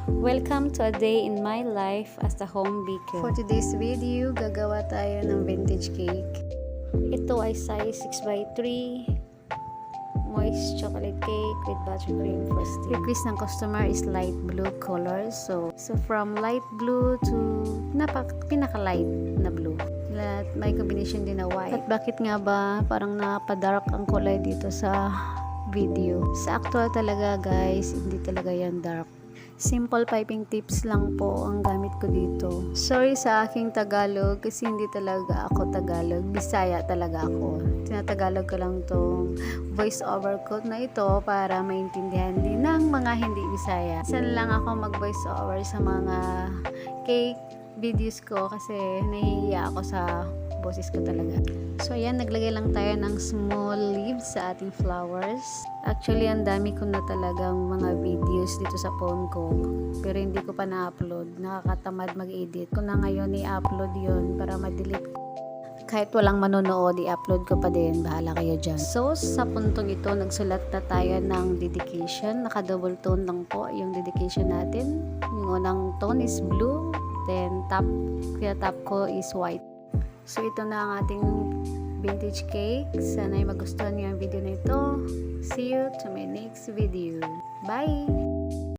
Welcome to a day in my life as a home baker. For today's video, gagawa tayo ng vintage cake. Ito ay size 6x3 moist chocolate cake with buttercream frosting. Request ng customer is light blue color. So from light blue to pinaka-light na blue. At may combination din na white. At bakit nga ba parang napadark ang kulay dito sa video? Sa actual talaga guys, hindi talaga yan dark. Simple piping tips lang po ang gamit ko dito. Sorry sa aking Tagalog kasi hindi talaga ako Tagalog. Bisaya talaga ako. Tinatagalog ko lang tong voice over ko na ito para maintindihan din ng mga hindi Bisaya. Saan lang ako mag voice over sa mga cake videos ko kasi nahihiya ako sa boses ko talaga. So ayan, naglagay lang tayo ng small leaves sa ating flowers. Actually, ang dami ko na talagang mga videos dito sa phone ko. Pero hindi ko pa na-upload. Nakakatamad mag-edit. Kung na ngayon i-upload yun para ma-delete ko. Kahit walang manonood, i-upload ko pa din. Bahala kayo dyan. So, sa puntong ito, nagsulat na tayo ng dedication. Naka-double tone lang po yung dedication natin. Yung unang tone is blue. Then, top ko is white. So, ito na ang ating vintage cake. Sana'y magustuhan niyo ang video na ito. See you to my next video. Bye!